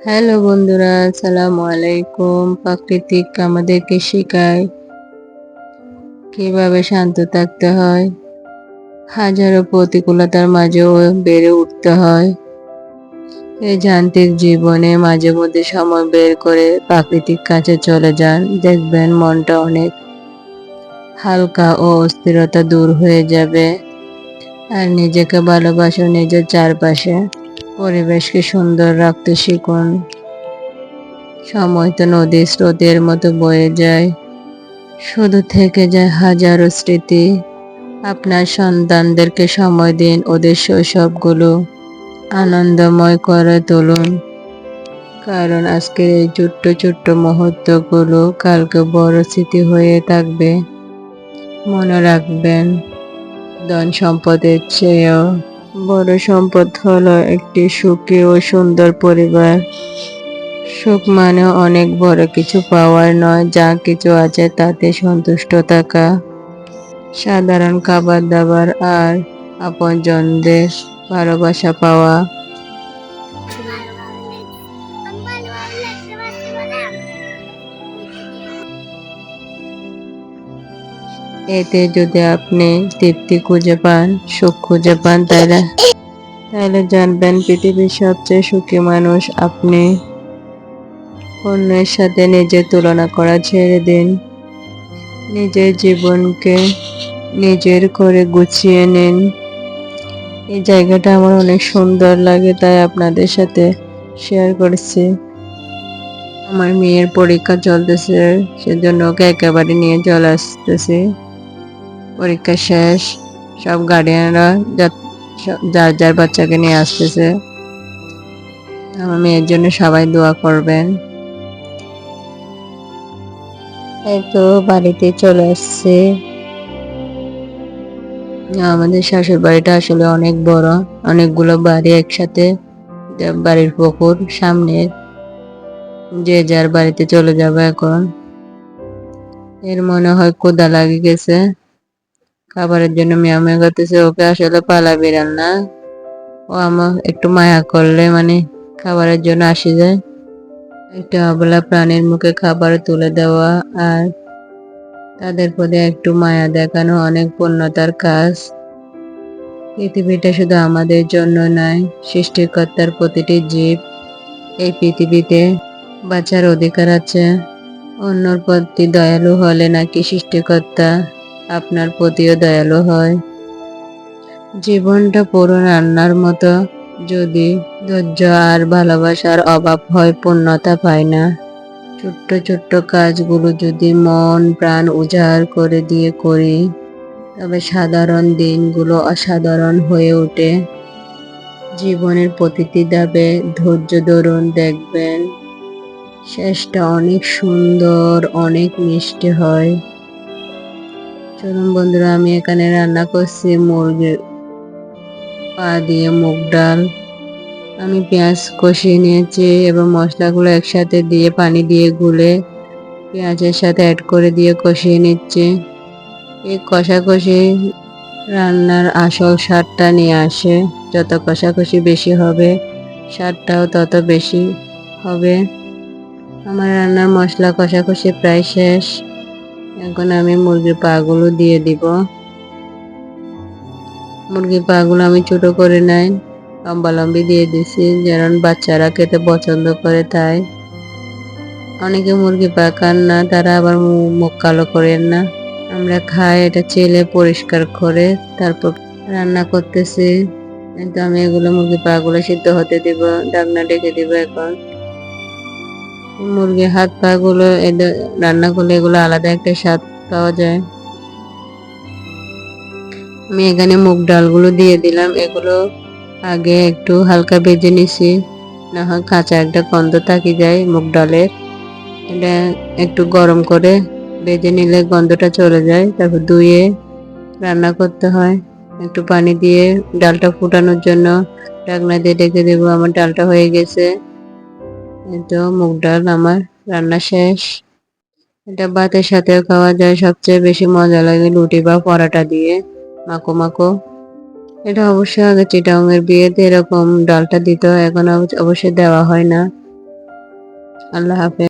Hello বন্ধুরা, আসসালামু আলাইকুম। প্রাকৃতিক আমাদেরকে শেখায় কিভাবে শান্ত থাকতে হয়, হাজারো প্রতিকূলতার মাঝেও বেড়ে উঠতে হয়। এই যান্ত্রিক জীবনে মাঝে মধ্যে সময় বের করে প্রাকৃতিক কাছে চলে যান, দেখবেন মনটা অনেক হালকা ও অস্থিরতা দূর হয়ে যাবে। আর নিজেকে ভালোবাসুন, নিজের চারপাশে পরিবেশকে সুন্দর রাখতে শিখুন। সময় তো নদীর স্রোতের মতো বয়ে যায়, শুধু থেকে যায় হাজারো স্মৃতি। আপনার সন্তানদেরকে সময় দিন, ওদের শৈশবগুলো আনন্দময় করে তুলুন, কারণ আজকের এই ছোট্ট ছোট্ট মুহূর্তগুলো কালকে বড় স্মৃতি হয়ে থাকবে। মনে রাখবেন, ধন সম্পদের চেয়েও বড় সম্পদ হলো একটি সুখী ও সুন্দর পরিবার। সুখ মানে অনেক বড় কিছু পাওয়ার নয়, যা কিছু আছে তাতে সন্তুষ্ট থাকা। সাধারণ খাবার দাবার আর আপনজনদের ভালোবাসা পাওয়া। এতে যদি আপনি তৃপ্তি খুঁজে পান, সুখ খুঁজে পান, তাহলে জানবেন পৃথিবীর সবচেয়ে সুখী মানুষ আপনি। অন্যের সাথে নিজের তুলনা করা ছেড়ে দিন। নিজের জীবনকে নিজের করে গুছিয়ে নিন। এই জায়গাটা আমার অনেক সুন্দর লাগে, তাই আপনাদের সাথে শেয়ার করছি। আমার মেয়ের পরীক্ষা চলতেছে, সেজন্য ওকে একেবারে নিয়ে চলে আসতেছি। পরীক্ষা শেষ, সব গার্ডিয়ানরা যার যার বাচ্চাকে নিয়ে আসতেছে। আমার মেয়ের জন্য সবাই দোয়া করবেন। এই তো বাড়িতে চলে আসছে। আমাদের শাশুড় বাড়িটা আসলে অনেক বড়, অনেকগুলো বাড়ি একসাথে। বাড়ির পুকুর সামনে, যে যার বাড়িতে চলে যাবে এখন। এর মনে হয় ক্ষুধা লাগে গেছে, খাবারের জন্য মিয়াও মিয়াও করতেছে। ওকে আসলে পালা বিড়াল না, ও আমার একটু মায়া করলে মানে খাবারের জন্য আসি যায়। একটা অবলা প্রাণীর মুখে খাবার তুলে দেওয়া আর তাদের প্রতি একটু মায়া দেখানো অনেক পূর্ণতার কাজ। পৃথিবীটা শুধু আমাদের জন্য নয়, সৃষ্টিকর্তার প্রতিটি জীব এই পৃথিবীতে বাঁচার অধিকার আছে। অন্যর প্রতি দয়ালু হলে নাকি সৃষ্টিকর্তা আপনার প্রতিও দয়ালু হয়। জীবনটা পুরো রান্নার মতো, যদি ধৈর্য আর ভালোবাসার অভাব হয় পূর্ণতা পায় না। ছোট্ট ছোট্ট কাজগুলো যদি মন প্রাণ উজাড় করে দিয়ে করি, তবে সাধারণ দিনগুলো অসাধারণ হয়ে ওঠে। জীবনের প্রতিটি ধাপে ধৈর্য ধরুন, দেখবেন শেষটা অনেক সুন্দর, অনেক মিষ্টি হয়। চলুন বন্ধুরা, আমি এখানে রান্না করছি মুরগির পা দিয়ে মুগ ডাল। আমি পেঁয়াজ কষিয়ে নিয়েছি এবং মশলাগুলো একসাথে দিয়ে পানি দিয়ে গুলে পেঁয়াজের সাথে অ্যাড করে দিয়ে কষিয়ে নিচ্ছি। এই কষাকষি রান্নার আসল স্বাদটা নিয়ে আসে। যত কষাকষি বেশি হবে, স্বাদটাও তত বেশি হবে। আমার রান্নার মশলা কষাকষি প্রায় শেষ। এখন আমি মুরগির পাগুলো দিয়ে দিব। মুরগির পাগুলো আমি ছোট করে নাই, লম্বা লম্বি দিয়ে দিছি, যেন বাচ্চারা খেতে পছন্দ করে। তাই অনেকে মুরগি পা খান না, তারা আবার মুখ কালো করেন না। আমরা খাই, এটা চেলে পরিষ্কার করে তারপর রান্না করতেছি। কিন্তু আমি এগুলো মুরগি পা গুলো সিদ্ধ হতে দিব, ঢাকনা ডেকে দিব। এখন মুরগির হাত পা গুলো রান্না করলে এগুলো আলাদা একটা স্বাদ পাওয়া যায়। আমি এখানে মুগ ডালগুলো দিয়ে দিলাম। এগুলো আগে একটু হালকা ভেজে নিছি, না হয় কাঁচা একটা গন্ধ থাকি যায় মুগ ডালের। এটা একটু গরম করে ভেজে নিলে গন্ধটা চলে যায়। তারপর ধুয়ে রান্না করতে হয়। একটু পানি দিয়ে ডালটা ফুটানোর জন্য ঢাকনা দিয়ে ঢেকে দেবো। আমার ডালটা হয়ে গেছে। তো মুগ ডাল আমার রান্না শেষ। এটা ভাতের সাথেও খাওয়া যায়, সবচেয়ে বেশি মজা লাগে রুটি বা পরাটা দিয়ে, মাখো মাখো। এটা অবশ্যই আগে চিটাগাং এর বিয়েতে এরকম ডালটা দিত, এখন অবশ্যই দেওয়া হয় না। আল্লাহ হাফেজ।